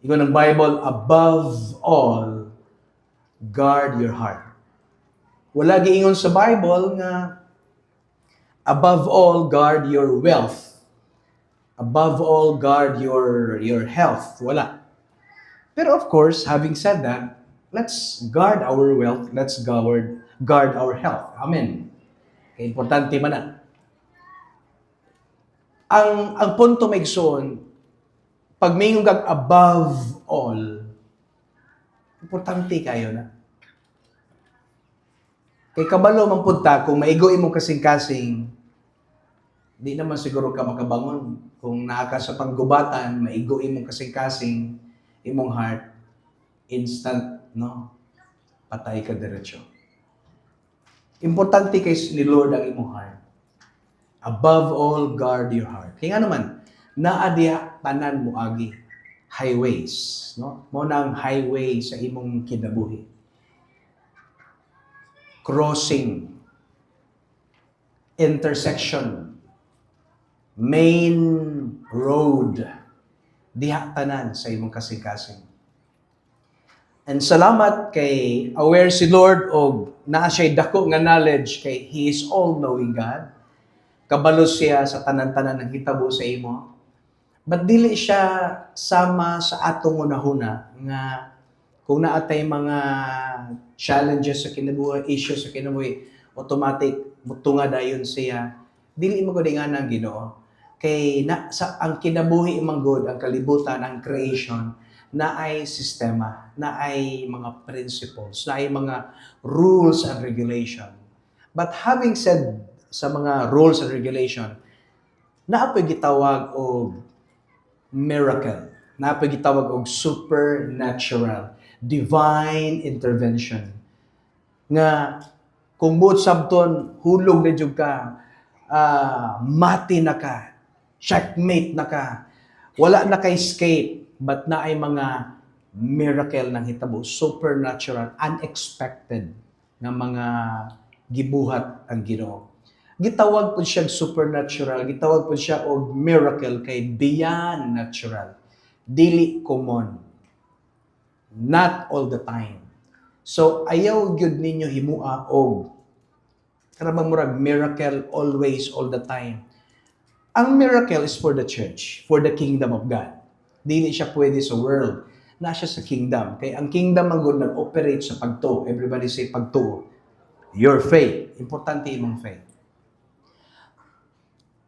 Ingon ng Bible, above all, guard your heart. Wala giingon sa Bible nga above all, guard your wealth. Above all, guard your health. Wala. Pero of course, having said that, let's guard our wealth, let's guard our health. Amen. Kaya importante man na. Ang punto may igsoon, pag may kag above all, importante kayo na. Kay kabalo man punta, kung maigo imong kasing-kasing, di naman siguro ka makabangon. Kung naa ka sa panggubatan, maigo imong kasing-kasing, imong heart, instant, no? Patay ka diretso. Importante kay ni Lord ang imong heart. Above all, guard your heart. Kaya nga naman, naadiya tanan mo agi highways, no? Mo nang highway sa imong kinabuhi. Crossing, intersection, main road, diha tanan sa imong kasing-kasing. And salamat kay aware si Lord og naa siya'y dako nga knowledge kay He is all-knowing God. Kabalo siya sa tanan-tanan ng hitabo sa imo. But dili siya sama sa atong unahuna nga kung naatay mga challenges sa kinabuhi, issues sa kinabuhi, automatic mutunga dayon siya. Dili mo gud nga nang Ginoo. Kay ang kinabuhi imong God, ang kalibutan, ang creation, na ay sistema, na ay mga principles, na ay mga rules and regulation. But having said sa mga rules and regulation, naapoy gitawag og miracle, naapoy gitawag og supernatural, divine intervention. Nga kung buot sabton hulog na jud ka, mati na ka, checkmate na ka, wala na ka escape, but na ay mga miracle ng hitabo, supernatural, unexpected nga mga gibuhat ang Ginoo. Gitawag po siya supernatural, gitawag po siya og miracle kay beyond natural. Dili common. Not all the time. So ayaw gyud ninyo himua og karabang murag miracle always all the time. Ang miracle is for the church, for the kingdom of God. Dili siya pwede sa world. Na siya sa kingdom. Kaya ang kingdom ang good nag-operate sa pagtuo. Everybody say pagtuo. Your faith. Importante imong faith.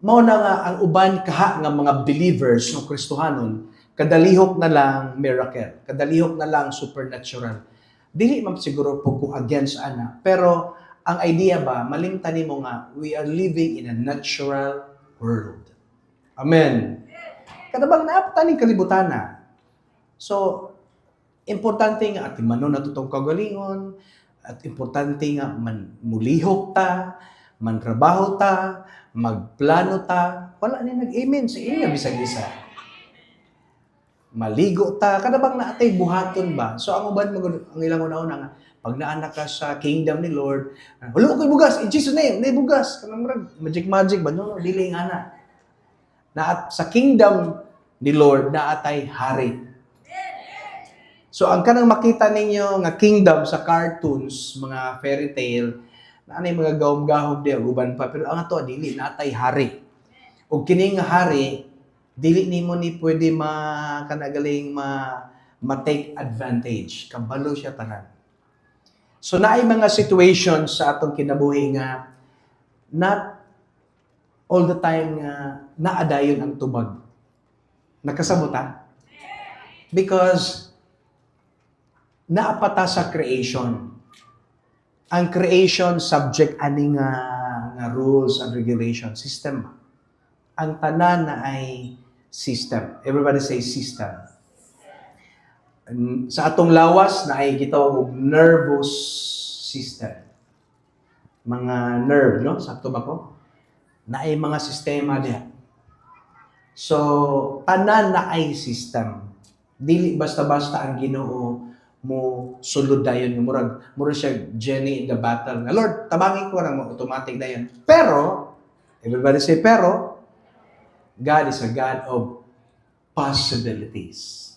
Mao na nga ang uban kaha nga mga believers ng Kristohanon, kadalihok na lang miracle. Kadalihok na lang supernatural. Dili man siguro po ko against ana. Pero ang idea ba, malimtan mo nga, we are living in a natural world. Amen. Kadabang naaptan ng kalibutan na. So, importante nga at manon natutong kagalingon, at importante nga mulihok ta, mantrabaho ta, magplano ta, wala ni nag-amen sa inyo bisag-isa. Maligo ta, kadabang naatay buhaton ba? So, ang uban mo, ang ilang una-una nga, pag naanak ka sa kingdom ni Lord, wala ko'y bugas, in Jesus' name, na bugas. Kanang magic ba? No, dili nga na. Na sa kingdom ni Lord naatay hari. So ang kanang makita ninyo nga kingdom sa cartoons, mga fairy tale, na anay mga gahom-gahom di uban pa, pero ang ato dili naatay hari. Ug kini nga hari dili nimo ni pwede kanagaling ma-take advantage. Kabalo siya tanan. So naay mga situations sa atong kinabuhi nga not all the time nga naadayon ang tubag. Nakasabuta? Because naapata sa creation. Ang creation subject ani nga rules and regulation system. Ang tanan na ay system. Everybody say system. Sa atong lawas na ay gitawag og nervous system. Mga nerve, no? Sakto ba ko? Na ay mga sistema diha. So, tanan na ay system. Dili basta-basta ang Ginoo mo sulod dayon nga murag siya Jenny in the battle. Nga Lord, tabangin ko ra mo automatic dayon. Pero, everybody say God is a God of possibilities.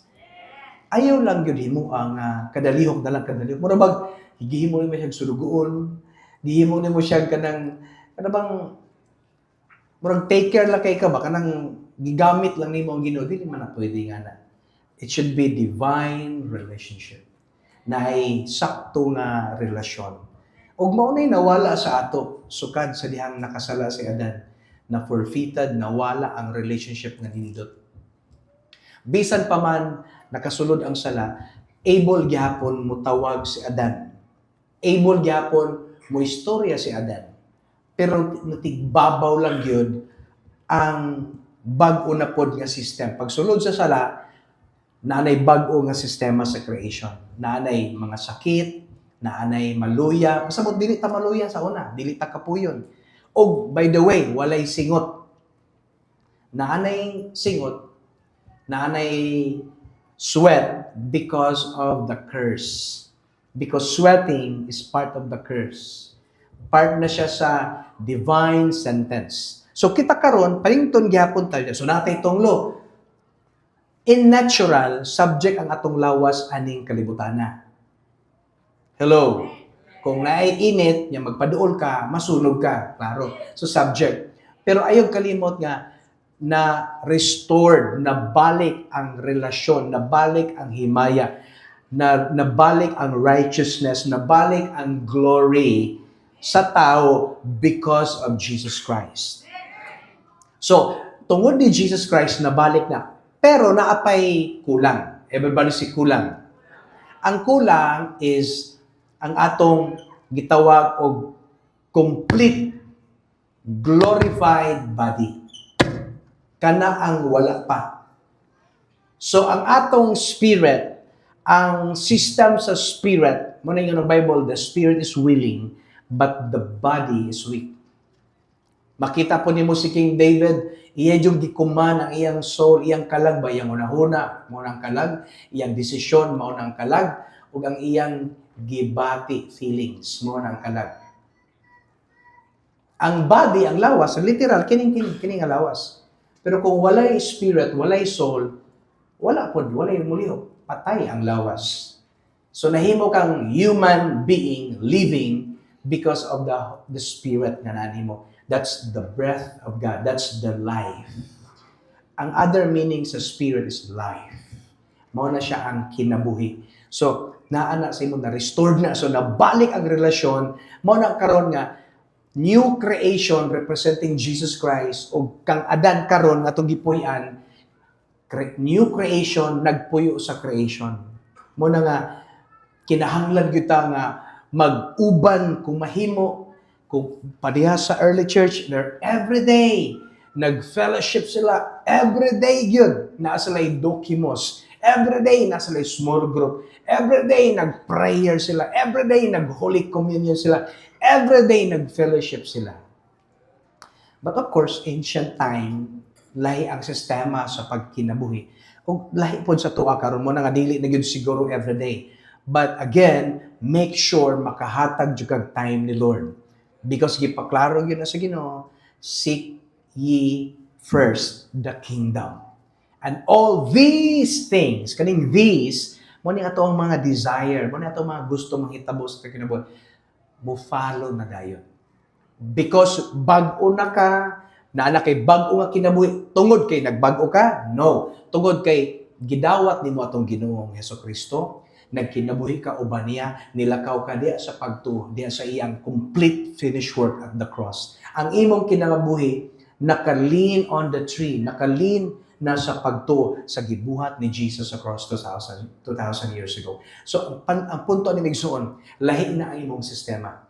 ayaw lang yun himo ang kadalihok na lang kadalihok. Mura bag, higihimo mo siyang sulugoon, gihimo mo siyang kana bang, murag take care lang kay ka ba, kanang gigamit lang nimo ang Ginoo, dili man na pwede nga na. It should be divine relationship. Na ay sakto nga relasyon. Ug mao nay nawala sa ato sukad sa dihang nakasala si Adan, na forfeited, nawala ang relationship nga nindot. Bisan pa man nakasulod ang sala, able gyapon mutawag si Adan. Able gyapon mo istorya si Adan. Pero natigbabaw lang yun ang bag-o na pod nga system. Pagsulod sa sala, naanay bag-o nga sistema sa creation. Naanay mga sakit, naanay maluya. Pasabot, dili ta maluya sa una. Dili ta kapuyon. O, by the way, walay singot. Naanay singot, naanay sweat because of the curse. Because sweating is part of the curse. Part na siya sa divine sentence. So kita karon parington gyapon tayo. So natay itong law. In natural, subject ang atong lawas aning kalibutana. Hello. Kung naay init, nya magpaduol ka, masunog ka, klaro. So subject. Pero ayog kalimot nga na restored, nabalik ang relasyon, nabalik ang himaya, nabalik ang righteousness, nabalik ang glory sa tao because of Jesus Christ. So, tungod ni Jesus Christ, nabalik na. Pero naapay kulang. Everybody say kulang. Ang kulang is ang atong gitawag og complete glorified body. Kana ang wala pa. So, ang atong spirit, ang system sa spirit, muna yung Bible, the spirit is willing, but the body is weak. Makita po ni mo si King David, iya yung gikuman ang iyang soul, iyang kalag ba, iyang unahuna, maunang kalag, iyang desisyon, maunang kalag, ug ang iyang gibati feelings, maunang kalag. Ang body, ang lawas, literal, kining ang lawas. Pero kung walay spirit, walay soul, wala po, walay muliho, patay ang lawas. So nahimo kang human being, living, because of the spirit nga nanimo. That's the breath of God. That's the life. Ang other meaning sa spirit is life. Mao na siya ang kinabuhi. So, naana sa imo na restored na. So, nabalik ang relasyon. Mao na karon nga new creation representing Jesus Christ o kang Adan karon nga atong gipuy-an, new creation nagpuyo sa creation. Mao na nga kinahanglan gyud ta nga mag-uban kung mahimo, kung padiha sa early church, they're everyday, nag-fellowship sila, everyday yun, naa sila'y dokimos, everyday naa sila'y small group, everyday nag-prayer sila, everyday nag-holy communion sila, everyday nag-fellowship sila. But of course, ancient time, lahi ang sistema sa pagkinabuhi. O lahi po sa tuwa, karon mo na nga dili na yun siguro everyday. But again, make sure makahatag jud kag time ni Lord. Because gipaklaro gyud na sa Ginoo, seek ye first the kingdom. And all these things, kaning these, mo ni ato ang mga desire, mo ni ato ang mga gusto manghitabo sa kinabuhi, mo follow na dayon. Because bag-o na ka, naana kay bag-o nga kinabuhi, tungod kay nagbag-o ka? No. Tungod kay gidawat nimo atong Ginoong Hesukristo, nagkinabuhi ka uban niya, nilakaw ka diya sa pagtuo, diya sa iyang complete finished work at the cross. Ang imong kinabuhi, nakalin on the tree, nakalin na sa pagtuo sa gibuhat ni Jesus across 2,000 years ago. So, ang punto ni Migsoon, lahi na ang imong sistema.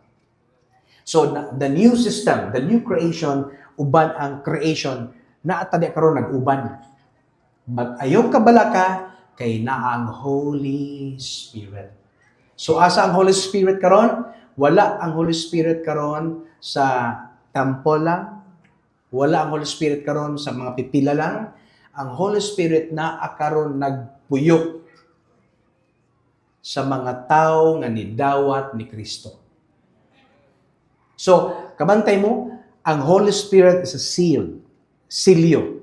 So, the new system, the new creation, uban ang creation, na atadi karon nag-uban. But ayaw kabalaka, kay naang Holy Spirit. So asa ang Holy Spirit karon? Wala ang Holy Spirit karon sa temple lang. Wala ang Holy Spirit karon sa mga pipila lang. Ang Holy Spirit na karon nagpuyo sa mga tao nga nidawat ni Kristo. So, kabantay mo, ang Holy Spirit is a seal. Silyo.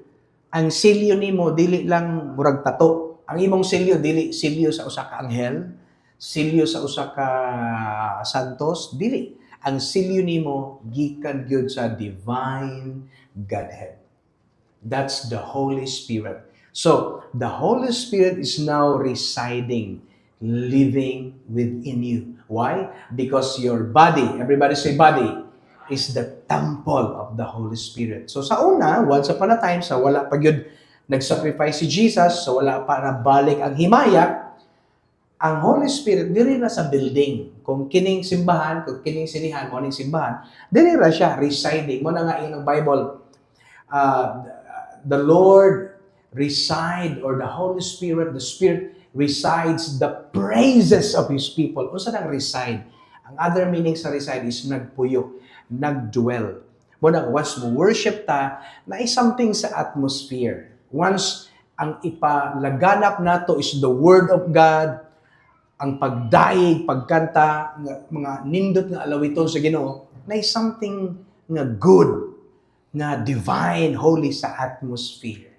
Ang silyo nimo dili lang murag tato. Ang imong selyo dili selyo sa usa ka anghel, selyo sa usa ka santos, dili. Ang selyo nimo gikan gyud sa divine Godhead. That's the Holy Spirit. So, the Holy Spirit is now residing, living within you. Why? Because your body, everybody say body, is the temple of the Holy Spirit. So sa una, once upon a time, sa wala pa yun nag-sacrifice si Jesus, sa wala pa na balik ang himaya, ang Holy Spirit, dili na sa building. Kung kining simbahan, kung kining sinihan, mo ning simbahan, dili na siya residing. Mo na nga yung Bible, the Lord reside, or the Holy Spirit, the Spirit resides the praises of His people. Unsa nang reside? Ang other meaning sa reside is nagpuyo, nagdwell. Mo na, once mo worship ta, na is something sa atmosphere. Once ang ipalaganap nato is the Word of God, ang pagdaig, pagkanta, mga nindot nga alawiton sa Ginoo, na is something nga good, nga divine, holy sa atmosphere.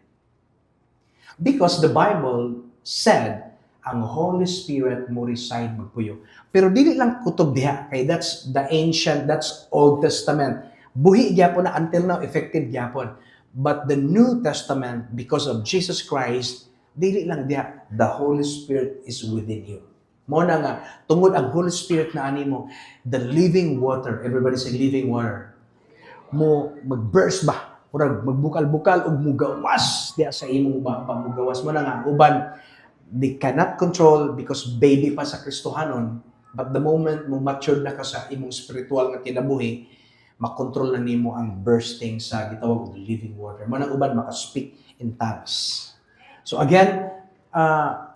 Because the Bible said, ang Holy Spirit mo reside magpuyo. Pero dili lang kutob diha, kay that's the ancient, that's Old Testament. Buhi gyapon na until now, effective gyapon. But the New Testament, because of Jesus Christ, dili lang diha, the Holy Spirit is within you. Mo na nga, tungod ang Holy Spirit na ani mo, the living water, everybody say living water, mo mag-burst ba? Murag magbukal-bukal ug mugawas diya sa imong pamugawas mo na nga uban, they cannot control because baby pa sa Kristohanon, but the moment mo matured na ka sa imong spiritual nga kinabuhi, makontrol na nimo ang bursting sa gitawag og living water. Mo nang uban maka-speak in tongues. So again,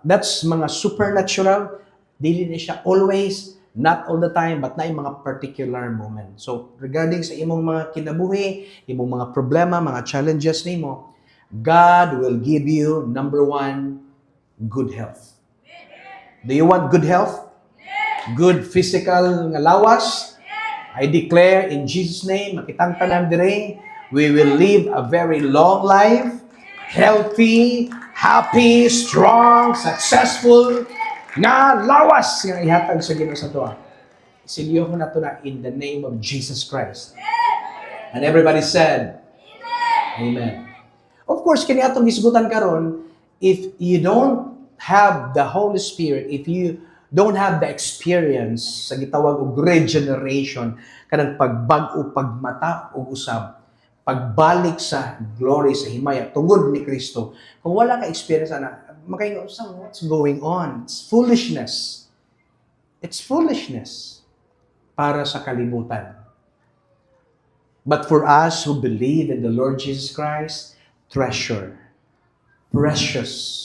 that's mga supernatural. Dili na siya always, not all the time, but na yung mga particular moment. So, regarding sa imong mga kinabuhi, imong mga problema, mga challenges nimo, God will give you, number one, good health. Do you want good health? Good physical nga lawas? I declare in Jesus' name, makitang tanan dire, we will live a very long life, healthy, happy, strong, successful, nga lawas nga ihatag sa Ginoo sa tuwa. Silyo ko na to na in the name of Jesus Christ. And everybody said, Amen. Of course, kini atong hisgutan karon, if you don't have the Holy Spirit, if you don't have the experience sa gitawag og regeneration, kanang pagbag-o, pagmata og usab, pagbalik sa glory sa himaya tungod ni Kristo, kung wala ka experience na makaingon sa what's going on? It's foolishness. It's foolishness para sa kalibutan. But for us who believe in the Lord Jesus Christ, treasure, precious.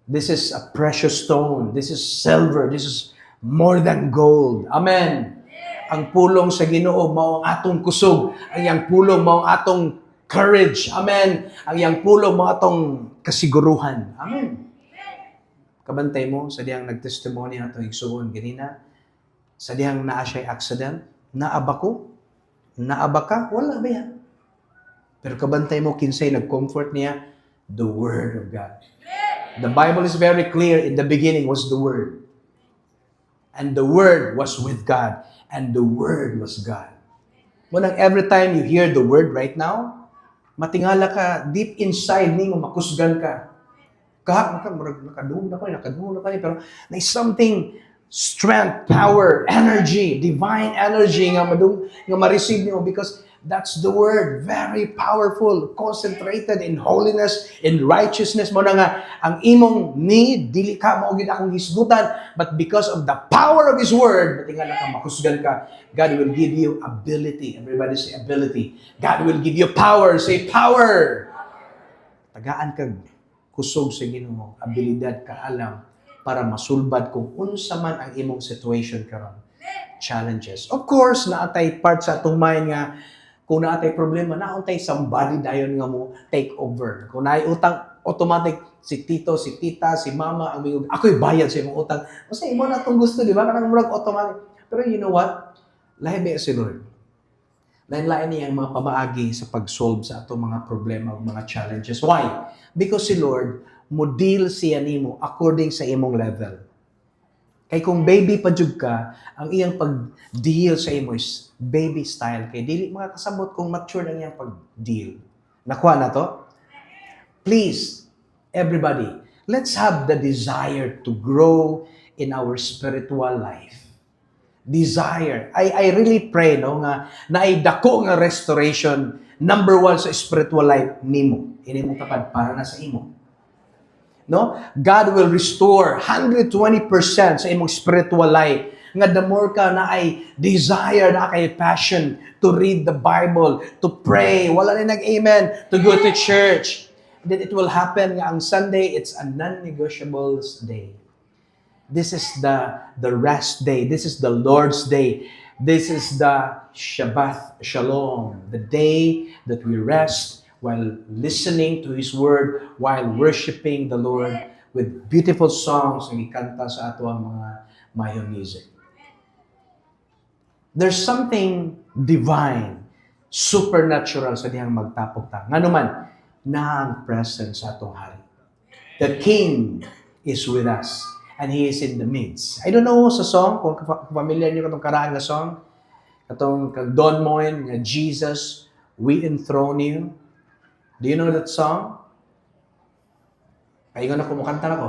This is a precious stone. This is silver. This is more than gold. Amen. Ang pulong sa Ginoo mao ang atong kusog. Ang iyang pulong mao ang atong courage. Amen. Ang iyang pulong mao atong kasiguruhan. Amen. Kabantay mo sa diyang nagtestimony ato igsuon ganina, sa diyang naa siya accident, naaba ko, naaba ka, wala ba yan? Pero kabantay mo kinsay nag-comfort niya, the Word of God. The Bible is very clear, in the beginning was the Word. And the Word was with God. And the Word was God. Munang every time you hear the Word right now, matingala ka, deep inside nimo makusgan ka. Nakadungog na ko, pero there's something, strength, power, energy, divine energy nga ma-receive niyo because that's the Word, very powerful, concentrated in holiness, in righteousness. Mo na nga, ang imong need, dili ka maugid akong hisgutan, but because of the power of His Word, matingala ka, makusgan ka, God will give you ability. Everybody say ability. God will give you power. Say power. Tagaan ka, kusog sa Ginoo, abilidad, kaalam, para masulbad kung unsa man ang imong situation karon. Challenges. Of course, naatay part sa atong mind nga, kung naatay problema, naatay somebody dayon nga mo take over. Kung naay utang, automatic, si tito, si tita, si mama, ang miyog, ako'y bayad sa imong utang. Kasi imo na itong gusto, di ba? Kanang murag automatic. Pero you know what? Lahi ba si Lord? Lain-lain niya ang mga pamaagi sa pag-solve sa atong mga problema o mga challenges. Why? Because si Lord mo deal siya nimo according sa imong level. Kay kung baby pa jud ka, ang iyang pag-deal sa imo is baby style. Kay dili makakasabot kung mature ang iyang pag-deal. Nakuha na to? Please, everybody, let's have the desire to grow in our spiritual life. Desire. I really pray no nga naidako nga restoration number 1 sa spiritual life nimo. Ini mo kapad para na sa imo. No? God will restore 120% sa imong spiritual life. Nga the more ka na ay desire, na kay passion to read the Bible, to pray, wala na nag-amen, to go to church. Then it will happen nga ang Sunday, it's a non-negotiables day. This is the rest day. This is the Lord's day. This is the Shabbat Shalom, the day that we rest while listening to His Word, while worshiping the Lord with beautiful songs na ikanta sa ato ang mga mayon music. There's something divine, supernatural sa diyang magtapok ta. Nga naman, na ang presence sa atong hari. The King is with us. And He is in the midst. I don't know sa song, kung familiar niyo katong karaan na song, katong kag Don Moen, nga Jesus, we enthrone you. Do you know that song? Paingon na kumukanta na ko.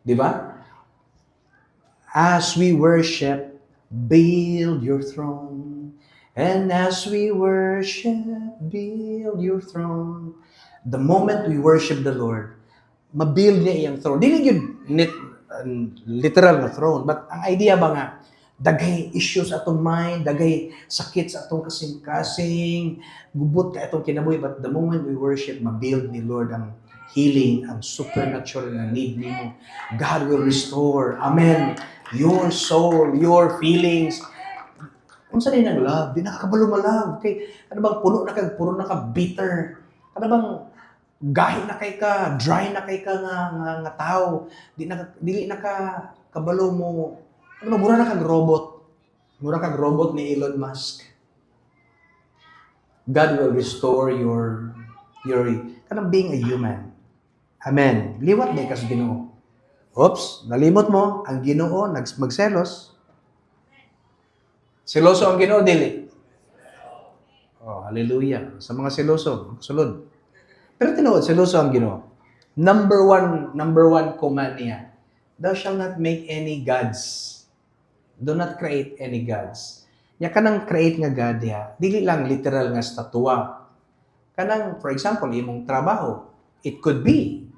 Di ba? As we worship, build your throne. And as we worship, build your throne. The moment we worship the Lord, mabuild niya iyang throne. Dili yun literal na throne. But ang idea ba nga, dagay issues atong mind, dagay sakit sa atong kasing-kasing, gubot ka atong kinabuhi. But the moment we worship, mabuild ni Lord ang healing, ang supernatural na need nimo. God will restore, amen, your soul, your feelings. Kung saan yung love, di nakakabalo ma-love. Okay, ano bang puro na ka bitter? Ano bang gahi na kay ka, dry na kay ka nga tao, dili na ka kabalo mo, ano mura na kag robot ni Elon Musk. God will restore your kanang being a human. Amen. Liwat ba ka sa Ginoo? Oops, nalimot mo ang Ginoo magselos. Seloso ang Ginoo dili. Oh, hallelujah. Sa mga seloso, sulod. Pero tinuod, seloso ang Ginoo. Number one command niya, thou shalt not make any gods. Do not create any gods. Nya kanang create nga God ya, dili lang literal nga statua. Kanang, for example, imong trabaho, it could be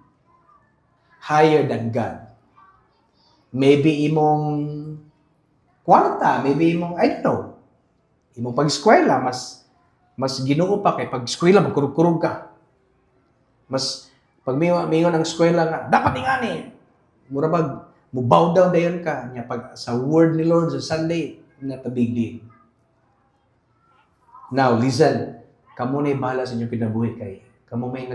higher than God. Maybe imong kwarta, maybe imong, I don't know, imong pag-eskwela, mas Ginoo pa kay pag-eskwela, magkurug-kurug ka. Mas, pag mingon ang eskwela nga, dapat ingani. Mura pag, mubow down dayon ka. Nya pag sa word ni Lord sa Sunday, not a big deal. Now, listen. Kamo na bahala sa inyong kinabuhi kay kamo may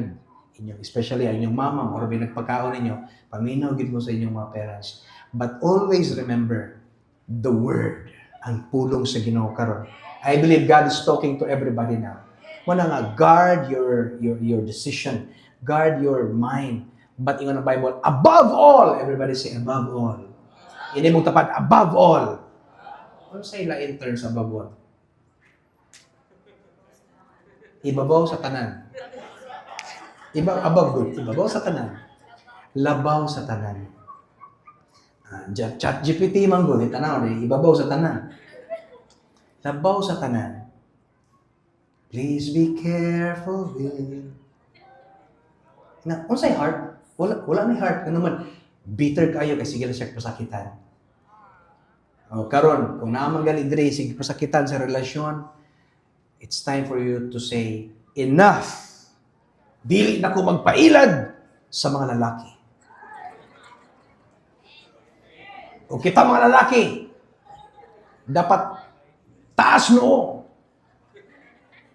especially ang inyong mama, or may nagpakaon ninyo, paminaw gid mo sa inyong mga parents. But always remember, the word, ang pulong sa Ginoo karon. I believe God is talking to everybody now. Wala nga, guard your decision. Guard your mind. But ingon ang Bible, above all, everybody say, above all. Ini mong tapat, above all. Ano sa ila in terms above all? Ibabaw sa tanan. Above good. Ibabaw sa tanan. Labaw sa tanan. Chat GPT man good. Itanaw, ibabaw sa tanan. Labaw sa tanan. Please be careful with... Na, kung sa'y heart, wala may heart. Ano naman, bitter kayo kasi sige na siya pasakitan. O, karon, kung naman galing dire, sige pasakitan sa relasyon, it's time for you to say, enough! Dili na ko magpailad sa mga lalaki. O kita mga lalaki, dapat taas noo.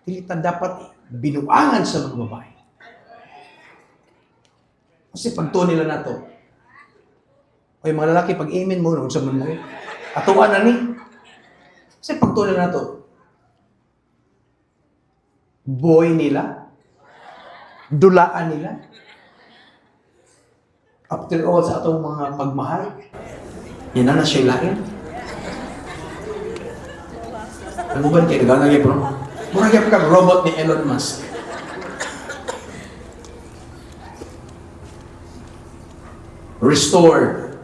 Dili ta dapat binuangan sa mga babae. Kasi pagto nila na to. O yung mga lalaki, pag amen mo, nung sabi mo, atuan na ni. Kasi pagto nila na to. Boy nila. Dulaan nila. After all, sa atong mga pagmahal, yan na siya lain. Ang uban kayo, gano'n kayo, bro? Mura kayo ka robot ni Elon Musk. Restore,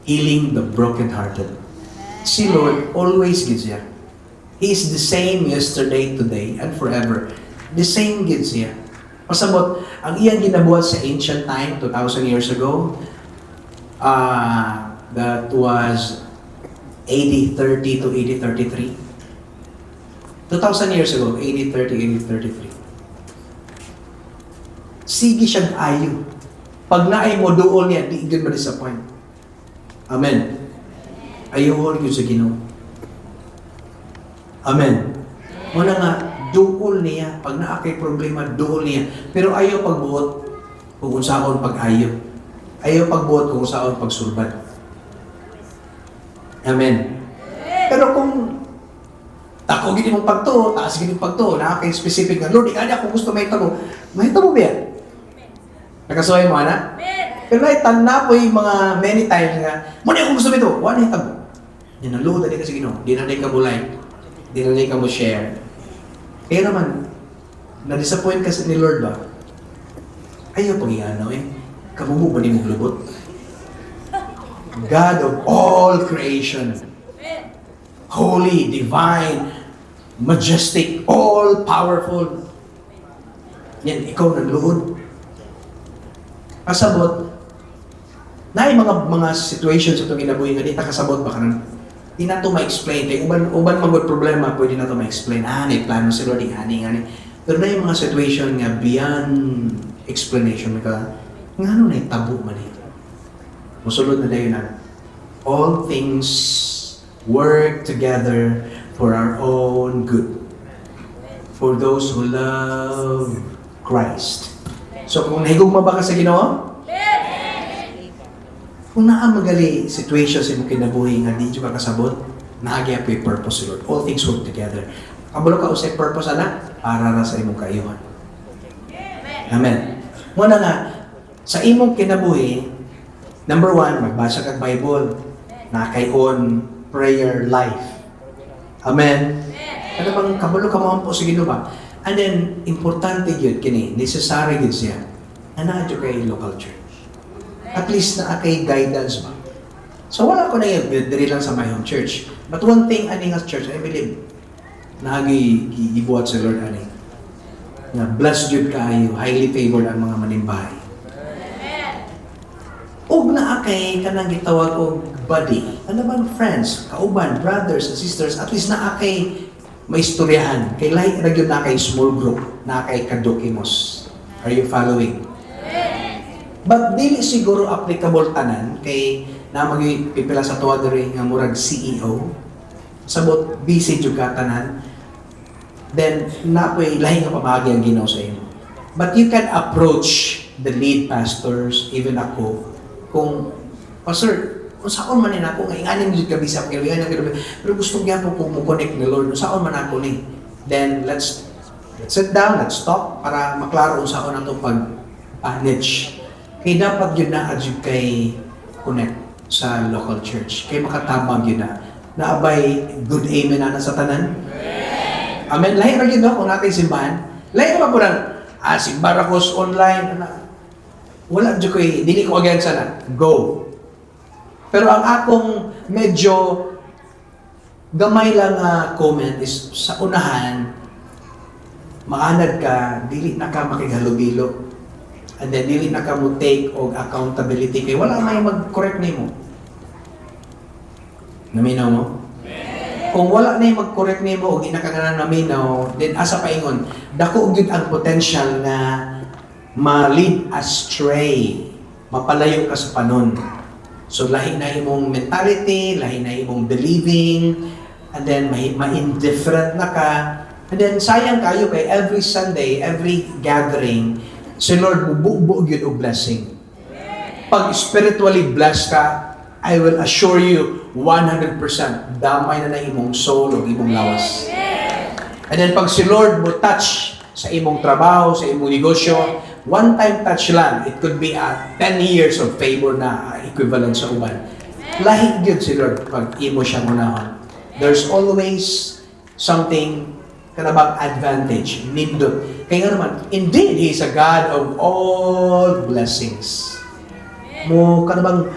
healing the brokenhearted. Si Lord always gives ya. He is the same yesterday, today, and forever. The same gives ya. Pasabot, ang iyang ginabuhat sa ancient time, 2,000 years ago, that was AD 30 to AD 33. 2,000 years ago, AD 30, AD 33. Sige siyang ayo. Pag naay mo doon niya, di yun ma-disappoint. Amen. Ayun yun sa Ginoo. Amen. Muna nga, doon niya. Pag naakay problema, doon niya. Pero ayaw pagbuot kung unsaon pag-ayo. Ayaw pagbuot kung unsaon pagsulbad. Amen. Pero kung tako gini mong pagto, taas gini mong pagto, naakay specific nga, Lord, ikanya kung gusto may tamo ba yan? Nakasuhay mo, ana? Pero naitan na po yung mga many times nga, muna kung gusto mo ito, wala yung tamo. Dinaluda di kasi Ginoo, di na ka mo like, di na ka mo share. Kaya naman, na-disappoint kasi ni Lord ba? Ayaw pag iano kamumo ba ni mong lubot? God of all creation, holy, divine, majestic, all-powerful. Yan, ikaw nagluod. Kasabot, na yung mga situations itong inabuhin nga, di ta kasabot ba ka na? Di na ito ma-explain. Kaya uban magod problema, pwede na ito ma-explain. May plano si Lord, ani. Pero na yung mga situation nga, beyond explanation, nga ano na yung tabo man ito. Musulod na dayo na, all things work together for our own good. For those who love Christ. So kung nahigugma ba ka sa Ginoo? Kung naamagali situation sa imong kinabuhi nga di ka kasabot, naagya pa yung purpose, Lord. All things work together. Kabalo ka usay purpose ana para ra sa imong kaayuhan. Amen. Muna nga sa imong kinabuhi, number 1, magbasa kag Bible. Nakayon prayer life. Amen. Ano bang kabalo ka mo po sa Ginoo ba? And then importante gyud kini, necessary gyud siya. Ana jud kay local church. At least na kay guidance ba. So wala ko na yun, diri lang sa my home church. But one thing ani nga church, I believe, nagi gibuhat sa Lord ani. Na blessed jud kaayo, highly favored ang mga manimbahay. Og na akay kanang gitawag og buddy. Ano bang friends, kauban, brothers and sisters, at least na akay may istoryahan. Kay lahi ra gyud na kay small group, na kay kadokimos. Are you following? But dili siguro applicable tanan kay na magpipila sa tuwa diri nga murag CEO. Sabot busy jud ka tanan. Then napoy lahi nga pamagi ang Ginoo sa imo. But you can approach the lead pastors, even ako, kung pastor, unsaon man ni nako nga inganin jud ka bisap kay nga pero gusto gyud ko mo connect ni Lord. Unsaon man ako ni? Then let's sit down, let's talk para maklaro unsaon ato pag-manage. Kaya dapat yun na adjud kay connect sa local church. Kaya makatabang yun na. Naabay, good amen na sa tanan. Amen. Lahi ra yun kung natin simbahan. Lahi ra po lang, simbarakos online. Wala dyan ko'y, dili ko again sana. Go. Pero ang akong medyo gamay lang comment is sa unahan, maanad ka, dili na ka makighalubilo. And then, dili na ka mo take o accountability kay wala may mag-correct nimo. Naminaw mo? Kung wala na yung mag-correct nimo o di na ka na naminaw, then asa paingon, dako gyud ang potential na ma-lead astray, mapalayo ka sa panon. So, lahi na imong mentality, lahi na imong believing, and then ma-indifferent na ka. And then, sayang kayo kay every Sunday, every gathering, si Lord bubuo yun o blessing. Pag spiritually blessed ka, I will assure you 100% damay na imong soul o imong lawas. And then pag si Lord mo touch sa imong trabaho, sa imong negosyo, one-time touch lang, it could be 10 years of favor na equivalent sa uban. Lahi gyud si Lord pag imo siya unahon. There's always something kanabang advantage, nindot. Kaya nga naman, indeed, He is a God of all blessings. Mo kanabang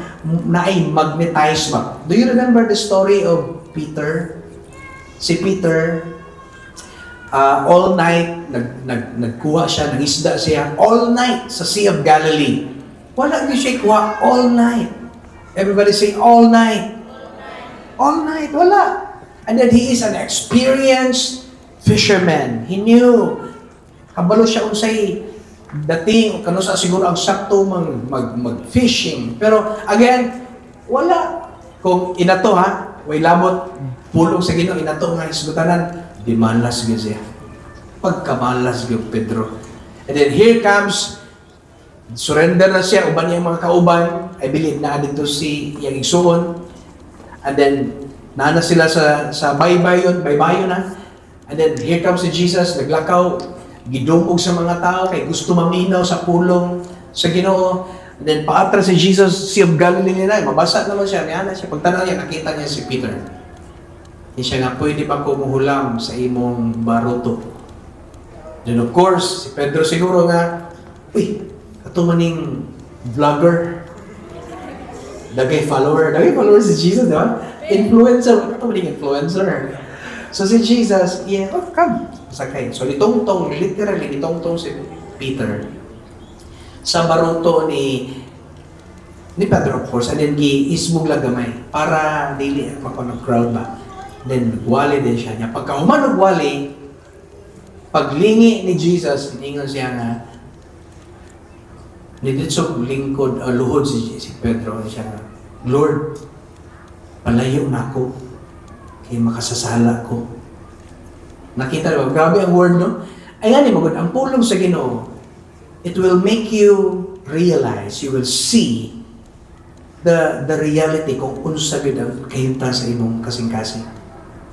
naay magnetize ba? Do you remember the story of Peter? Si Peter, all night, nagkuha siya, nangisda siya, all night sa Sea of Galilee. Wala niyo siya kuha, all night. Everybody say, all night. All night, wala. And then he is an experienced fisherman. He knew, kabalo siya unsay dating, kano sa siguro ang sakto mag-fishing. Pero again, wala. Kung inato way lamot, pulong sa Ginoo, inato nga isgutanan, di malas gyud siya. Pagkamalas gyud Pedro. And then here comes, surrender na siya, uban niya mga kauban, I believe na dito si yang igsuon. And then, nana sila sa baybayon na. And then, here comes si Jesus, naglakaw, gidungog sa mga tao, kay gusto maminaw sa pulong sa Ginoo. And then, paatras si Jesus, Sea of Galilee nila, mabasa naman siya, niya siya. Pagtanaw niya, nakita niya si Peter. Hindi siya nga, pwede pa kumuhulam sa imong baruto. Then, of course, si Pedro siguro nga, uy, ito maning vlogger, dagay follower si Jesus, di ba? Influencer, ito maning influencer. So si Jesus, yeah, oh, come, sakay. So litongtong, literally, litongtong si Peter sa baruto ni Pedro, of course, and then gi-ismog lang gamay para daily makonag-crowd ba. Then nagwali din siya niya. Pagka human nagwali, paglingi ni Jesus, iningon siya nga, niditsog lingkod, luhod si Pedro, siya nga, Lord, palayo na ako, kaya makasasala ko. Nakita ba? Grabe ang word, no? Ayan, magod, ang pulong sa Ginoo, it will make you realize, you will see the reality kung unsa gid ang kahimta sa imong kasing-kasing.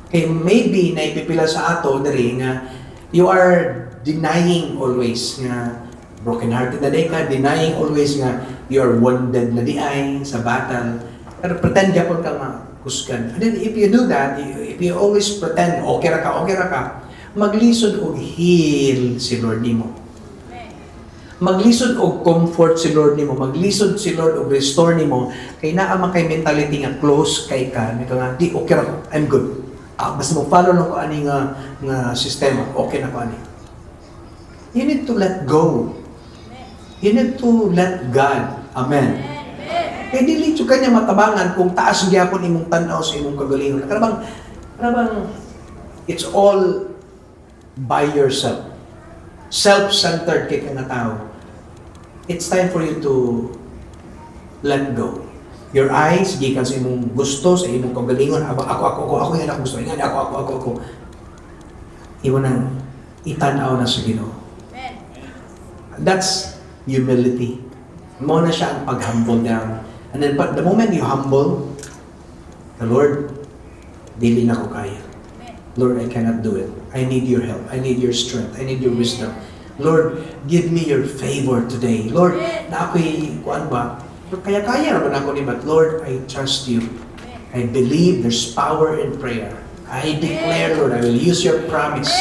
Kaya maybe naipipila sa ato diri nga you are denying always nga broken-hearted na ka, denying always nga you are wounded na diay sa battle. Pero pretend yapon ka makusgan. And then if you do that, if you always pretend okay ra ka, maglisod og heal si Lord nimo. Maglisod og comfort si Lord nimo, maglisod si Lord og restore nimo kay naa man kay mentality nga close kay ka, nga di okay ra ko, I'm good. Basta mo follow lang ko ani nga sistema, okay na ko ani. You need to let go. You need to let God. Amen. Kaya dili siya kanya matabangan kung taas gyapon imong tan-aw sa imong kagalingon. Karabang it's all by yourself. Self-centered kay nga tao. It's time for you to let go. Your eyes, gikan sa imong gusto, sa imong kagalingon, ako yan ako gusto, yan ako. Iwan nang itanaw na sa Ginoo. That's humility. Mo na siya ang pag-humble down. And then, but the moment you humble, the Lord, dili na ko kaya. Lord, I cannot do it. I need your help. I need your strength. I need your wisdom. Lord, give me your favor today. Lord, na ako'y, kuan ba? Kaya naman ako ni, but Lord, I trust you. I believe there's power in prayer. I declare, Lord, I will use your promise.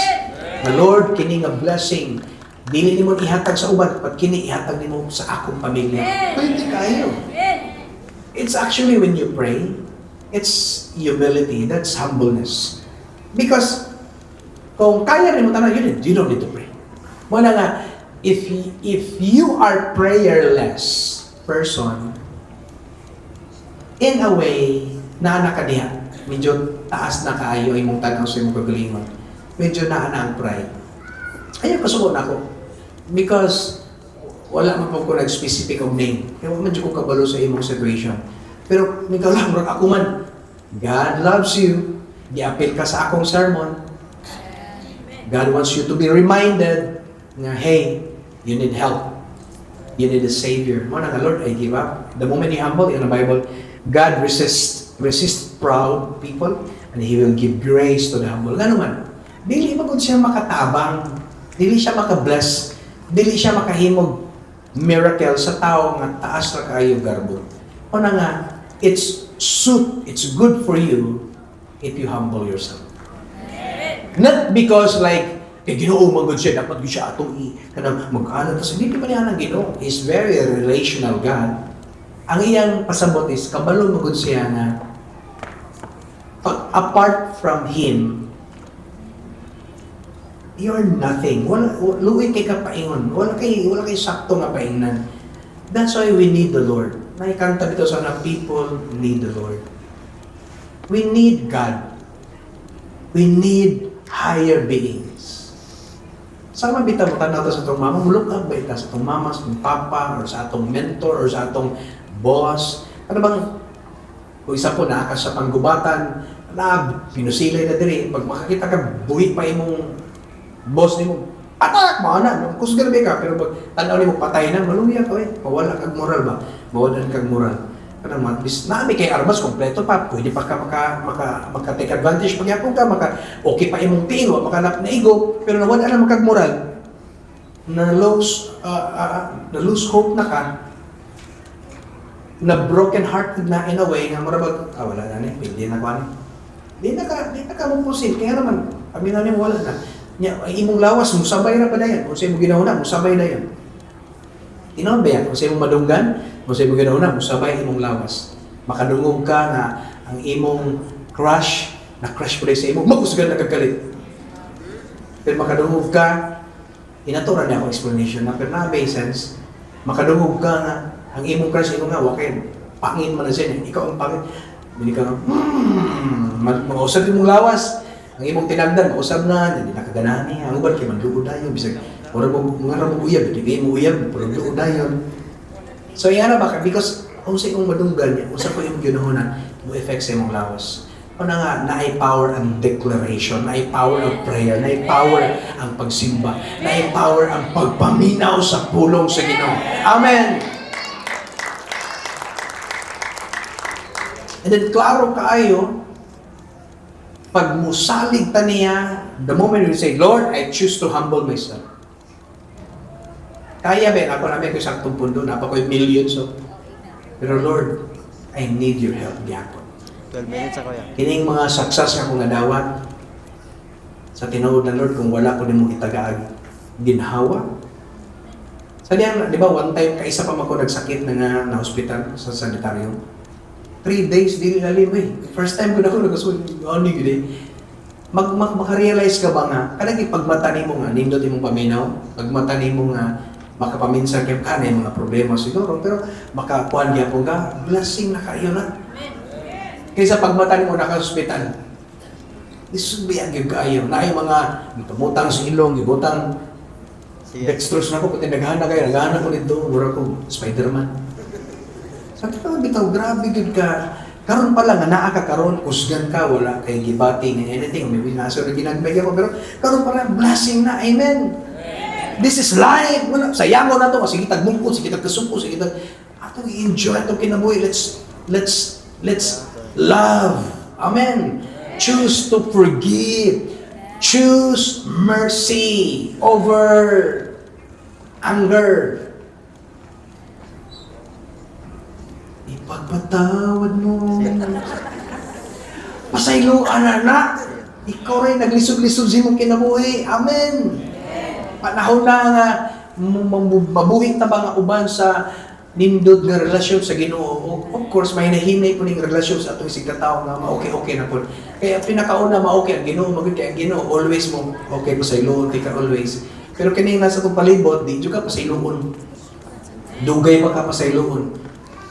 The Lord, kining a blessing. Dili nimo ihatag sa uban, pag kini ihatag nimo sa akong pamilya. Pwede kayo. It's actually when you pray, it's humility, that's humbleness. Because kung kaya rin mo tanong, you don't need to pray. Muna nga, if you are prayerless person, in a way, na nakadiha, medyo taas na kaayo ay mong tanaw sa imong kagalingon. Medyo na ang pride. Ayaw kasuko na ako. Because wala man po ko nag-specific of name. Kaya medyo ko kabalo sa imong situation. Pero ikaw lang, ako man, God loves you. Di-appeal ka sa akong sermon. God wants you to be reminded na, hey, you need help. You need a Savior. Muna nga, Lord, I give up. The moment you humble, in the Bible, God resists proud people and He will give grace to the humble. Nga naman, dili magod siya makatabang. Dili siya makabless dili siya makahimog miracle sa tao nga taas ra kaayo garbo. O na nga, it's good for you if you humble yourself. Not because like, Ginoo magod siya, dapat siya atong kanang mag-anak kasi hindi man yan ang Ginoo. He's very relational God. Ang iyang pasabot is kabalo magod siya na apart from Him, you're nothing. Luwi kay kapaingon. Wala kay sakto nga paingnan. That's why we need the Lord. Naikanta dito sa na people need the Lord. We need God. We need higher beings. Sama bitaw nato sa atong mama, look up ba ita sa atong mama, sa atong papa, or sa atong mentor, or sa atong boss. Ano bang, kung isa po naakas sa panggubatan, na pinusilay na diri, pag makakita ka, buhi pa imong boss ni mo, atak! Mga na, kusga na ka, pero pag tanaw ni mo, patay na, maluya ka mawala kag moral ba? Mawalan kag moral. Kanang matbis, nami kay armas, kompleto pa, pwede pa ka maka-take advantage, pagyapon ka, okay pa imong tiin, maka naigo, pero nawala na makag-moral, na-lose hope na ka, na broken hearted na in a way, nga marabag, wala na ni, hindi na ka ni. Di na ka mapusin, kaya naman, kami na niya, wala na. Imong lawas, musabay na pa na yan, kung sa'yo mo ginahuna, musabay na yan. Tinaon ba yan? Kung sa'yo mo madunggan, kung sa'yo mo ginahuna, musabay imong lawas. Makadungog ka na ang imong crush, na-crush po rin sa imong, magusgan na kagalit. Pero makadungog ka, inaturan niya ako explanation na, pero na-may sense, makadungog ka na, ang imong crush, imo nga, wakin, pangin mo na siya, ikaw ang pangin. Hindi ka nga, mausap imong lawas, ang imong tinagdan, mausap na, hindi nakaganahan niya, ang uban, kaya manduod na yun, bisag, mga ramong uyab, hindi mo uyab, pero doon na yun. So, yan na baka, because kung sa imong madunggan, kung sa po yung ginuhunan, mo effect sa imong lawas. O na nga, na-power ang declaration, na-power ang prayer, na-power ang pagsimba, na-power ang pagpaminaw sa pulong sa Ginoo. Amen! And then, klaro kaayo, pag musalig ta niya, the moment you say, Lord, I choose to humble myself. Kaya ba, ako namin ko isang pundo, napa ko yung millions. So. Pero Lord, I need your help, Diakon. 12 minutes ako yan. Kining mga success nga kong nadawat, sa tinuod na Lord, kung wala ko din mong itagaag, ginhawa. Sa diyan, di ba, one time, kaisa pa ako nagsakit na hospital sa sanitaryo. 3 days, di lalim eh. First time ko na ako nagasulit, makarealize ka ba nga, kanang ipagmata ni mo nga, nindot imong paminaw, pagmata ni mo nga, makapaminsan kayo ka na yung mga problema siguro, pero makakuhan niya po ka, blessing na kayo na. Kaysa pagmata ni mo naka-hospital, isubiyag yung kayo, na ay mga tumutang sa ilong, ibutang dextrose na ko, pati naghana kayo, naghana ko nito, mura ko, Spider-Man. Sabi ko, bitaw, grabe good ka. Karon pa lang, naa ka karon, kusgan ka, wala kay gibati ng anything, maybe nasa na ginagbay ako, pero karon pa lang, blessing na, amen. This is life. Wala, sayangon na to, sige tagbungkot, sige tagkasungko, sige tag atong i-enjoy itong kinabuhi. Let's love. Amen. Choose to forgive. Choose mercy over anger. Ipagpatawad mo. Pasayloan na. Ikaw rin naglisod-lisod sa imong kinabuhi. Amen. Panahon na nga mabuhit na ba nga uban sa nindot nga relasyon sa Ginoo. Of course, may nahinay po ning relasyon sa atong sigkataw nga ma-okay na po. Kaya pinakauna ma-okay ang Ginoo, magud kay ang Ginoo always mo okay po sa ilong, di ka always. Pero kini nasa tong palibot, di jud ka pa sa ilong. Dugay pa ka pa sa ilong.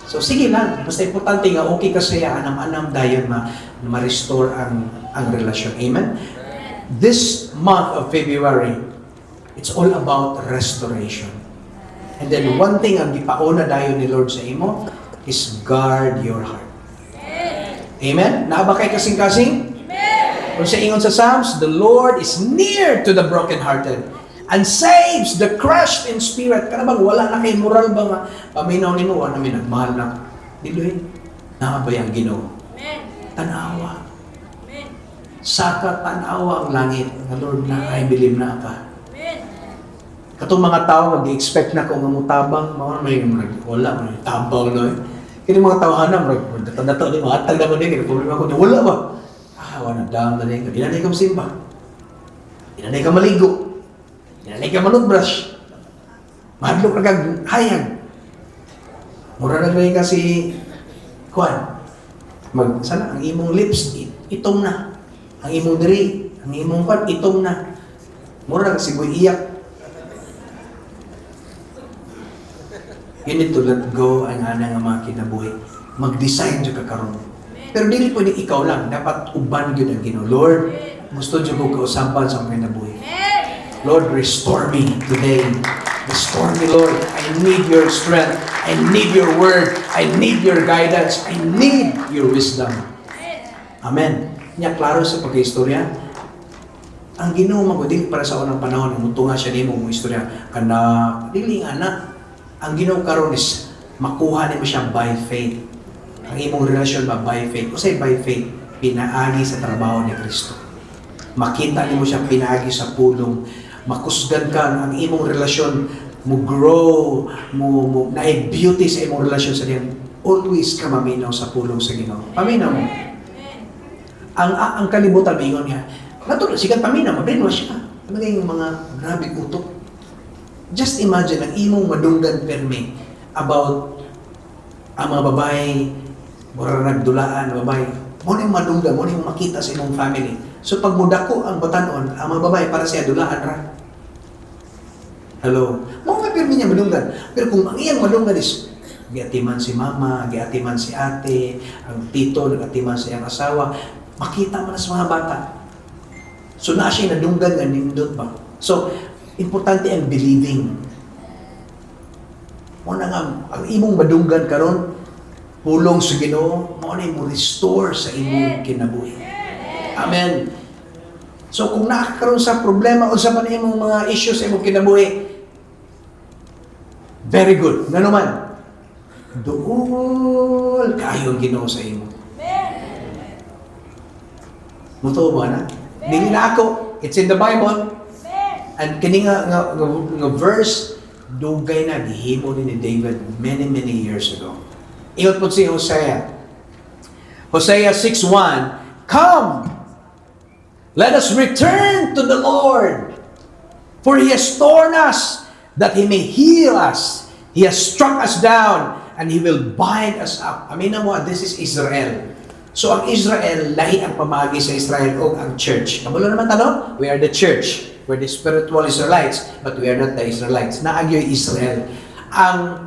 So sige lang, basta importante nga okay ka saya anam-anam dayon ma-restore ang relasyon. Amen. This month of February, it's all about restoration. And then one thing ang gipauna dayon ni Lord sa imo is guard your heart. Amen? Naaba kay kasing-kasing? Amen! Kung sa ingon sa Psalms, the Lord is near to the brokenhearted and saves the crushed in spirit. Kana bang wala na kay moral ba nga paminaw nimo wa namin nagmahal na. Diloy. Naaba yang Ginoo. Amen. Tanawa. Amen. Saka tanawa ang langit. The Lord na I believe na ka. Katong mga tao, mag-expect na kung mamutabang, mga wala, may tabang na eh. Kaya mga tao, data-data, matag naman din, problema ko, wala ba? Wala, dam na din, di na ka masimba. Di na ka maligo. Di na ka manutbrush. Mahadlok na kag hayag. Mura na rin kasi, kuwan, sana, ang imong lips, itong na. Ang imong diri, ang imong kuwan, itong na. Mura na kasi iyak. You need to let go ang nga mga kinabuhi. Mag-decide dyan ka karon. Pero dili pwede ikaw lang. Dapat uban yun ang Ginoo. Lord, gusto dyan ko kausapan sa mga kinabuhi. Lord, restore me today. Restore me, Lord. I need your strength. I need your word. I need your guidance. I need your wisdom. Amen. Nya klaro sa pag-istorya. Ang Ginoo maguding para sa unang panahon, mutunga siya nimo mo istorya kana dili nga na. Ang Ginoo karon is makuha nimo siya by faith. Ang imong relasyon ba by faith? Usay by faith pinaagi sa trabaho ni Kristo. Makita nimo siya pinaagi sa pulong. Makusgan ka ang imong relasyon mo grow, mo na beauty sa imong relasyon sa Diyan. Always ka maminaw sa pulong sa Ginoo. Paminaw mo. Ang kalibutan mingon niya. Natuloy sikat paminaw, brainwash ka. Ano yung mga grabe utok? Just imagine ang imong madunggan permi about ang mga babae, mura nagdulaan, babae. Muna yung madunggan, muna yung makita sa imong family. So pag mudako ang batanon, ang mga babae para siya dulaan ra. Hello? Mga permi niya madunggan. Pero kung ang iyang madunggan is giatiman si mama, giatiman si ate, ang tito, nagatiman sa iyang asawa, makita mo na sa mga bata. So na siya nadunggan nga nindot ba? So, importante ang believing. Mo na nga, ang imong madunggan karon pulong sa Ginoo, mo na mo restore sa imong kinabuhi. Amen. So kung nakakaroon sa problema o sa imong mga issues sa imong kinabuhi, very good. Nga naman, dool kayo ang Ginoo sa imo. Mutuo ba na? Dili na ako. It's in the Bible. And kini nga verse dugay na gihimo ni David many years ago. Ingon po si Hosea. Hosea 6:1, "Come, let us return to the Lord, for He has torn us that He may heal us. He has struck us down and He will bind us up." Amin na mo, this is Israel. So ang Israel, lahi ang pamagi sa Israel o ang church. Kabulo naman tanong, we are the church. We're the spiritual Israelites, but we are not the Israelites. Naagyo Israel. Ang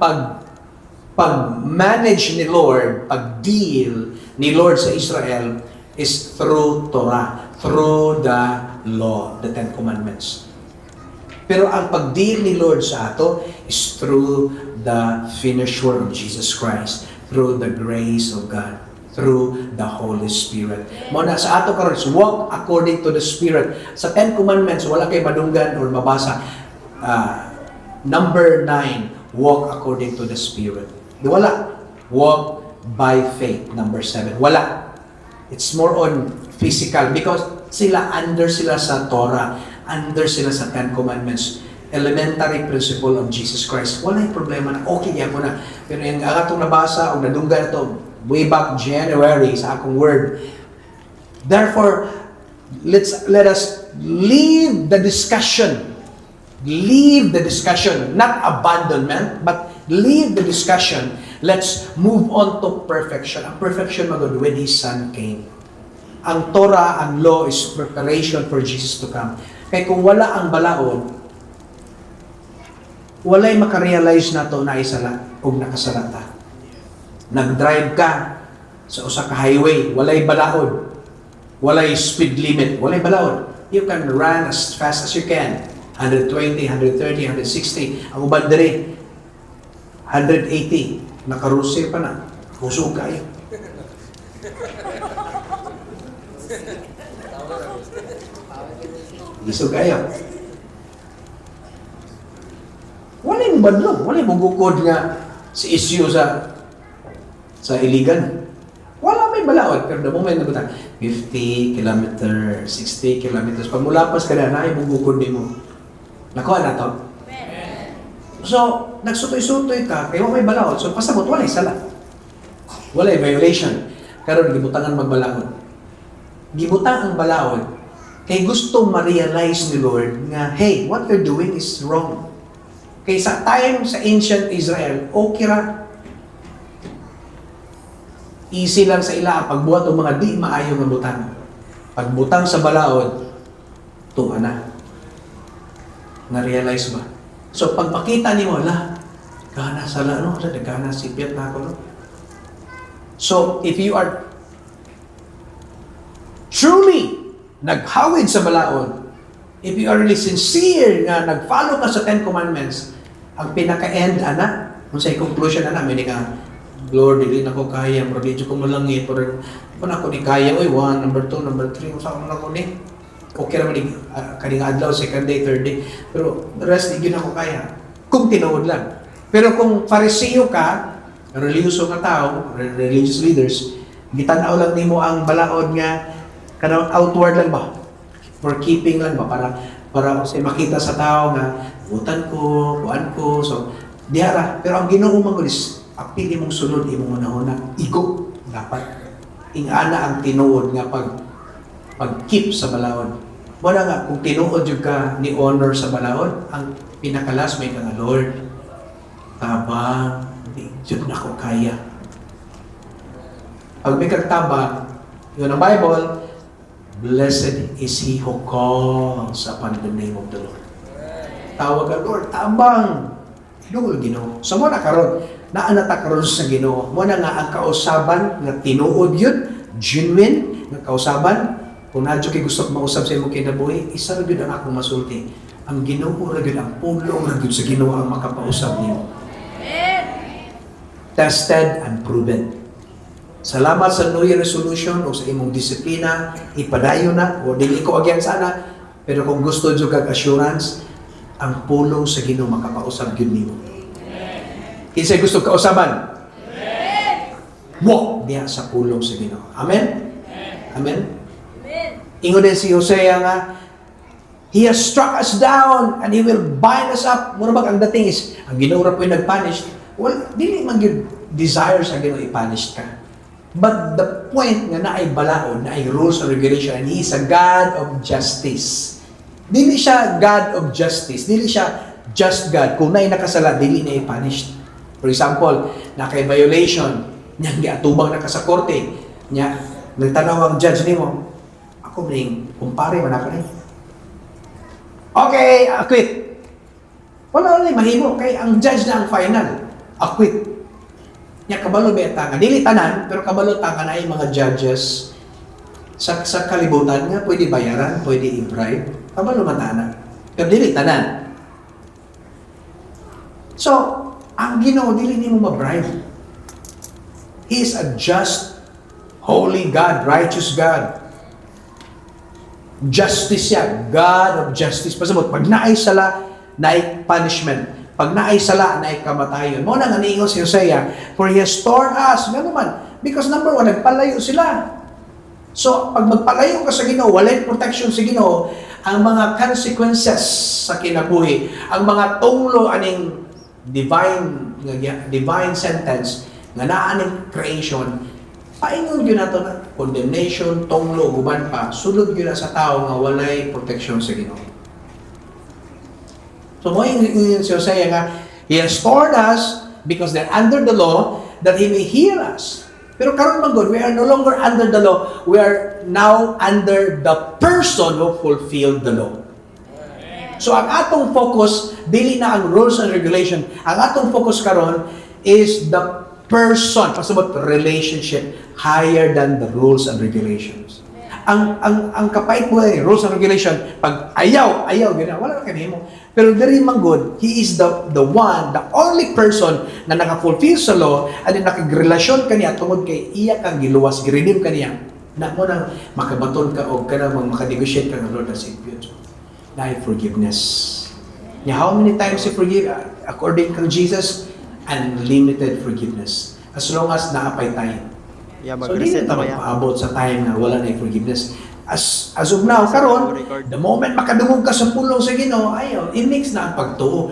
pag-manage ni Lord, pag-deal ni Lord sa Israel is through Torah, through the law, the Ten Commandments. Pero ang pag-deal ni Lord sa ato is through the finished work of Jesus Christ, through the grace of God, through the Holy Spirit. Muna sa ato karon, walk according to the Spirit. Sa Ten Commandments, wala kay madunggan or mabasa. Number 9, walk according to the Spirit. Wala. Walk by faith. Number 7, wala. It's more on physical because under sila sa Torah, under sila sa Ten Commandments. Elementary principle of Jesus Christ. Wala yung problema na okay yan mo na. Pero yung atong nabasa o nadunggan ito, way back January sa akong word. Therefore, let us leave the discussion. Leave the discussion, not abandonment, but leave the discussion. Let's move on to perfection. Ang perfection magod when His Son came. Ang Torah, ang law is preparation for Jesus to come. Kaya kung wala ang balaod, walay makarealize na to na isala o nakasalata. Nag-drive ka sa usa ka highway, walay balaod, walay speed limit, walay balaod. You can run as fast as you can. 120, 130, 160. Ang uban diri, 180. Nakarusir pa na. Kusog kayo. Gisog kayo. Wala yung badlong. Wala yung bugukod nga si issue sa iligan. Wala may balaod. Pero the moment na 50 km, 60 km. Pag mulapas ka na, yung bugukod din mo. Nakuha na to? So, nagsutoy-sutoy ka, kaya may balaod. So, pasabot, walay sala. Walay violation. Karon gibutangan magbalaod. Gibutang ang balaod, kay gusto ma-realize ni Lord nga, hey, what you're doing is wrong. Kay sa time sa ancient Israel, okay ra. Easy lang sa ila pagbuhat ng mga di maayo nga butang. Pagbutang sa balaod, tuwa na. Na-realize ba? So, pagpakita ni mo, gana sala, no? Gana sipyat na ako, no? So, if you are truly naghawid sa balaod, if you are really sincere nga nag-follow ka sa Ten Commandments, ang pinaka-end, kung sa conclusion, may ka, Lord, hindi na ko kaya, providyo ko malangit, pero kung ako ni kaya, 1, number 2, number 3, kung saan ko ni, okay naman kaning adlaw, second day, third day, pero the rest, hindi na ko kaya. Kung tinuod lang. Pero kung Fariseo ka, religious nga tao, religious leaders, gitanaw lang nimo ang balaod nga, kanang outward lang ba? For keeping lang ba? Para say, makita sa tao nga, butan ko, kuan ko, so, diara. Pero ang Ginoo man is, apil imong sunod, imong una-una, igo, dapat. Ingana ang tinuod nga pag-keep sa balaod. Wala nga, kung tinuod yung ka ni honor sa balaod, ang pinakalas may ka nga, Lord, tabang, hindi na ako kaya. Pag may kagtabang, yun ang Bible, blessed is he who calls upon the name of the Lord. Tawag ka, Lord, tabang. Dugol Ginoo. So mo na karon, naanata karon sa Ginoo. Mo na nga ang kausaban nga tinuod yun, genuine nga kausaban. Kung nadyo kay gusto mausab sa imong kinabuhi, isa ra gyud ang akong masulti. Ang Ginoo ra gyud, ang pulong ra gyud sa Ginoo ang makapausab nimo. Tested and proven. Salamat sa New Year resolution o sa imong disiplina, ipadayon na o dili ko agyan sana, pero kung gusto jud kag assurance, ang pulong sa Ginoo makapausab gyud nimo. Kinsay gusto kausaban? Walk diha sa pulong sa Ginoo. Amen. Amen. Ingon din si Hosea nga, He has struck us down and He will bind us up. Muna ang dating is, ang Ginoo ra po yung nag-punish. Well, dili man yung desire sa Ginoo i-punish ka. But the point nga na ay balaod, na ay rules and regulation, and He is a God of justice. Dili siya God of justice. Dili siya just God. Kung na'y nakasala, dili na i-punish. For example, nakay-violation, niya giatubang na ka sa korte, niya, nagtanaw ang judge nimo, ako ring, kumpare man ako rin. Okay, acquit. Wala rin mahimo, kay ang judge na ang final. Acquit. Niya, kabalo ba tanga? Dili tanan, pero kabalo tanga na ay mga judges sa kalibutan nga, pwede bayaran, pwede i-bribe. Kabalo matana. Pero dili tanan. So, ang Ginoo, dili nimo ma-bribe. He is a just, holy God, righteous God. Justice siya, God of justice. Pasabot, pag naay sala, naay punishment. Pag naay sala, naay kamatayon. Muna nga niingon si Hosea, for He has torn us. Nga naman, because number one, nagpalayo sila. So, pag magpalayo ka sa Ginoo, walay protection sa Ginoo, ang mga consequences sa kinabuhi, ang mga tunglo aning divine sentence nga naaning creation, paingon yun nato na condemnation, tunglo, guban pa, sulod yun na sa tao nga walay protection sa Ginoo. So mo yung si Hosea nga, He has torn us because they're under the law that He may heal us. Pero karon man God, we are no longer under the law, we are now under the person who fulfilled the law. So ang atong focus, dili na ang rules and regulation. Ang atong focus karon is the person, pasabot relationship higher than the rules and regulations. Ang kapait mo ay rules and regulation, pag ayaw, gina, wala na kanimo. Pero diri man God, He is the one, the only person na naka-fulfill sa law at nakagrelasyon kaniya tungod kay iya kang giluwas, giredeem kaniya. Na mo nang makabaton ka o kana maka-negotiate ka ng Lord and Savior. Na forgiveness. Now, how many times He forgive? According to Jesus, unlimited forgiveness. As long as naapay tayo. Yeah, So, di na tayo magpaabot sa time na wala na forgiveness. As of now, karon, the moment makadungog ka sa pulong sa Ginoo, ayaw, it makes na ang pagtuo.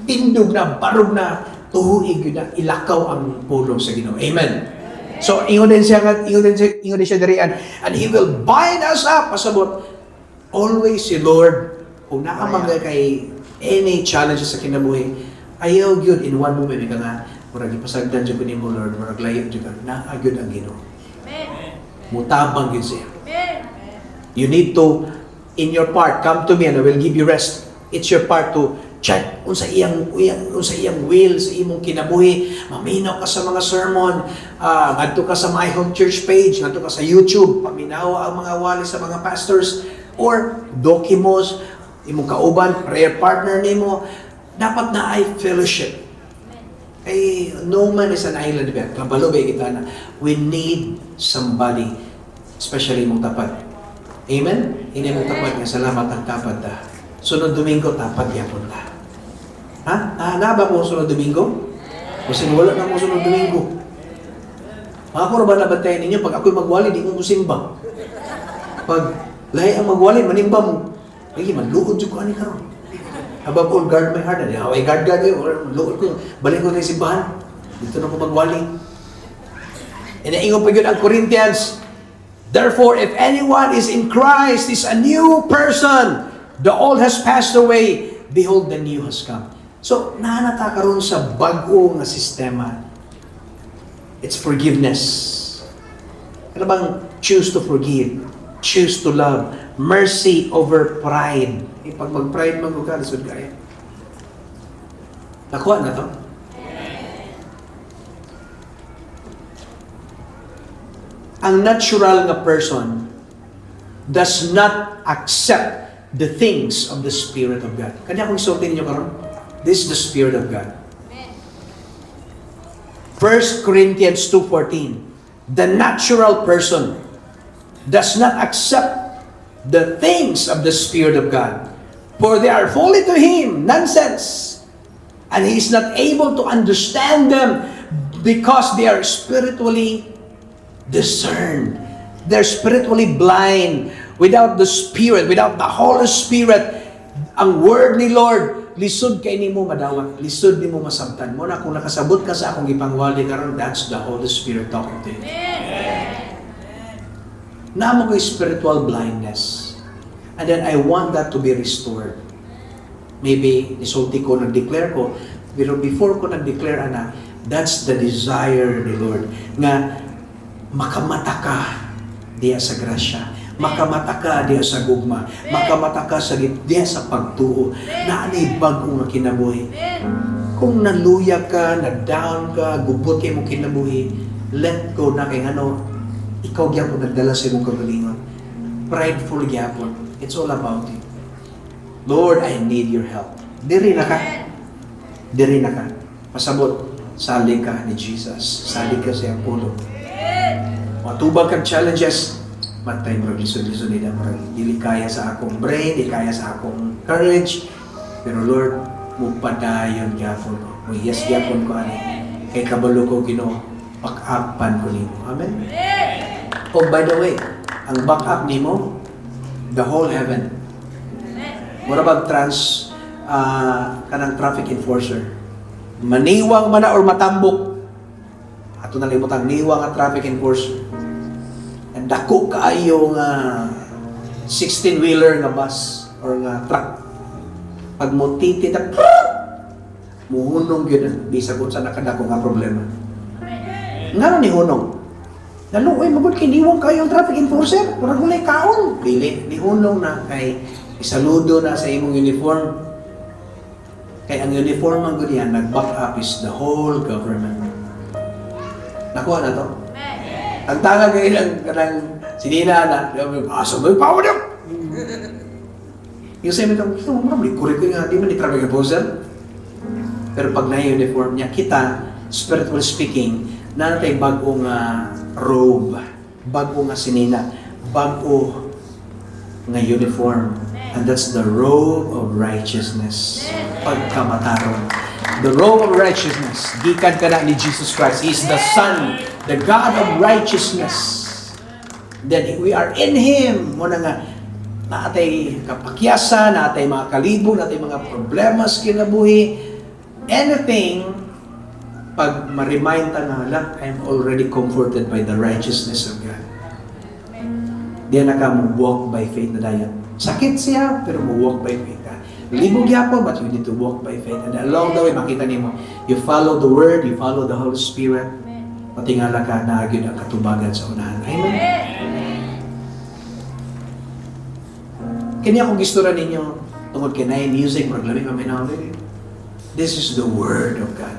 Tindog na, barog na, tuhuig yun na, ilakaw ang pulong sa Ginoo. Amen. So, ingon din siya dirian, and He will bind us up. Pasabot, always si Lord, kung nakamangga kay any challenges sa kinabuhi, ayaw yun in one moment, ika nga, murag ipasagdan dyan ko ni mo, Lord, murag layo dyan ka, naagyon ang Ginoo. Mutabang yun siya. You need to, in your part, come to me and I will give you rest. It's your part to check unsa iyang will sa imong kinabuhi. Maminaw ka sa mga sermon, ngadto ka sa My Home Church page, ngadto ka sa YouTube, paminaw ang mga wali sa mga pastors, or dokimos, imong kauban, prayer partner nimo, dapat na ay fellowship. Ay, no man is an island, kabalo ba kita na, we need somebody, especially imong tapat. Amen? Hindi mong tapat nga, salamat ang tapat ta. Sunod Domingo, tapat yapon ta. Ha? Naba mo sunod Domingo? Kasi wala na mo sunod Domingo. Ako na ba nabantayan ninyo? Pag ako'y magwali, di ko musimba. Pag lahi ang magwali, manimba mo. Lagi, manluod yung ko ani karon. Above all, guard my heart. Away, guard luod ko. Balik ko na yung simbahan. Dito na ko magwali. Inaingon pa yun ang Corinthians. Therefore, if anyone is in Christ, is a new person. The old has passed away. Behold, the new has come. So, nahanata ka ron sa bago na sistema. It's forgiveness. Ano bang choose to forgive? Choose to love. Mercy over pride. Pag mag-pride mag-uga, nasod kaya. Nakuha na to? Ang natural na person does not accept the things of the Spirit of God. Kanya kung isultin niyo karon, this is the Spirit of God. 1 Corinthians 2:14. The natural person does not accept the things of the Spirit of God, for they are folly to him, nonsense, and he is not able to understand them because they are spiritually discerned. They're spiritually blind. Without the Spirit, without the Holy Spirit, ang Word ni Lord, lisod kay nimo madawat, lisod nimo masabtan mo na kung nakasabot ka sa akong ipangwali karon, that's the Holy Spirit talking to you. Namo ko spiritual blindness. And then I want that to be restored. Maybe nisulti ko, nag-declare ko, pero before ko nag-declare ana, that's the desire ni Lord nga makamata ka diya sa grasya. Makamata ka diya sa gugma. Makamata ka sa diya sa pagtuo. Na anay bagong kinabuhi. Kung naluya ka, na-down ka, gubot kayo mong kinabuhi, let go na kay ano, ikaw gyapon nagdala sa imong kagalingon. Prideful gyapon. It's all about it. Lord, I need your help. Diri na ka. Diri na ka. Pasabot, sali ka ni Jesus. Sali ka sa Apollo. Matubag kang challenges, matay mo lisod-lisod nila, dili kaya sa akong brain, dili kaya sa akong courage, pero Lord, mupadayon gyapon ko, muyas gyapon ko ani, kay kabalo ko Ginoo, back-upan ko nimo. Amen? Oh, by the way, ang back-up nimo, the whole heaven. Mura bag kanang traffic enforcer, maniwang man na or matambok, ato na limutang niwang nga traffic enforcer, and dako kaayo nga 16-wheeler nga bus or nga truck. Pag mo tititak, muhunong yun, bisa kung saan nakadako nga problema. Nga ni hunong? Naluoy, magod kay niwang kayo ang traffic enforcer, parang gulay kaon. Dili, ni hunong na kay isaludo na sa imong uniform. Kay ang uniform ang ganyan, nag-back up is the whole government. Nakuha na to? Ang tanga ngayon ng sinina na, sabay pa ako niyo! Yung sabi nito, gusto mo marami, kurik ko nga, di man ni-traffic enforcer. Pero pag na-uniform niya, kita, spiritually speaking, na natin bagong robe, bagong sinina, bago nga uniform. And that's the robe of righteousness. Pagkamataron. The robe of righteousness. Gikan ka na ni Jesus Christ. He is the Son, the God of righteousness. Then we are in Him. Muna nga, Naatay kapakyasan, naatay mga kalibog, naatay mga problema sa kinabuhi. Anything, pag ma-remind ta na, "Look, I'm already comforted by the righteousness of God." Diyan na ka mo walk by faith na dayan. Sakit siya, pero mo walk by faith ka. Libog yapo, but you need to walk by faith. And along the way, makita niyo mo, you follow the Word, you follow the Holy Spirit, patingala ka na agad ang katubagan sa unahan. Amen? Kanya kung gusto rin ninyo, tungkol kinay music, maglamig kami na ulit. This is the Word of God.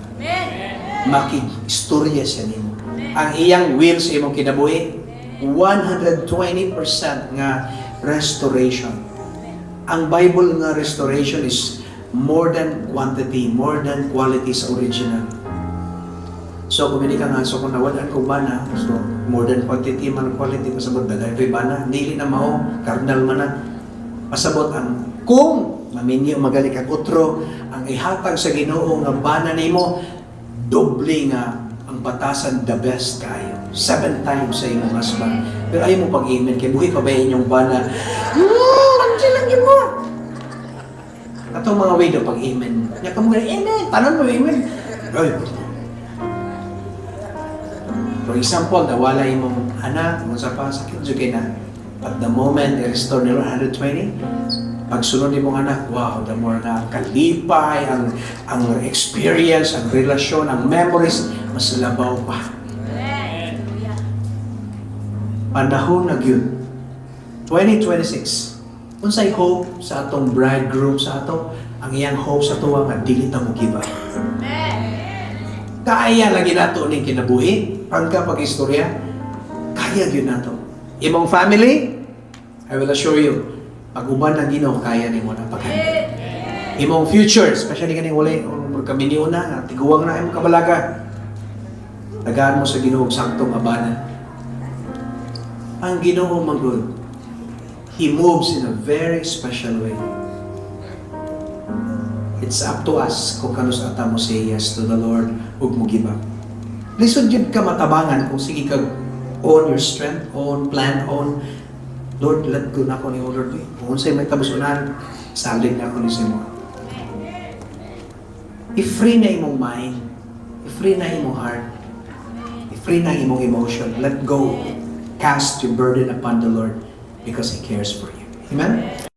Makig-istorya siya nimo. Ang iyang will sa imong kinabuhi, 120% nga restoration. Ang Bible nga restoration is more than quantity, more than quality sa original. So, kumili ka nga, so kung nawalan ko bana, so more than quantity man quality, pasabot dagay kay bana, dili na mao, cardinal man na. Pasabot ang kung maminyo magaling kag utro, ang ihatag sa Ginoo nga bana nimo, doble nga ang batasan the best kayo. 7 times sa imong husband. Pero ayaw mo pag-amen, kaya buhay pa ba inyong bana? Ang silang mo! Atong mga way daw pag-amen. Kaya ka mo nga, amen! Tanan mo, amen! Ay! For example, nawala imong anak, kung sa pa, sakit dyan na. At the moment, i-restore nila 120, pag sunod imong anak, wow, the more na kalipay, ang experience, ang relasyon, ang memories, mas labaw pa. Panahon na yun. 2026. Unsay hope sa atong bridegroom sa ato, ang iyang hope sa tuwa nga dili ta mo giba. Kaya lagi nato ning kinabuhi, pagka pag-istorya, kaya gyud nato. Imong family, I will assure you, pag-uban ng Ginoo, kaya nimo na paghandle. Imong future, especially kaning wala kami niyo na, tiguwang na imong kabalaga. Tagaan mo sa Ginoo saktong abanan. Ang Ginoo magod, He moves in a very special way. It's up to us kung kanus ata mo say yes to the Lord ug mo give up. Lisod yun ka matabangan kung sige kag own your strength, own plan, own Lord, let go na ako ni Lord. Kung sa'yo may tabusunan, salig na ako ni Simo. I-free na imong mind. I-free na imong heart. I-free na imong emotion. Let go. Cast your burden upon the Lord because He cares for you. Amen?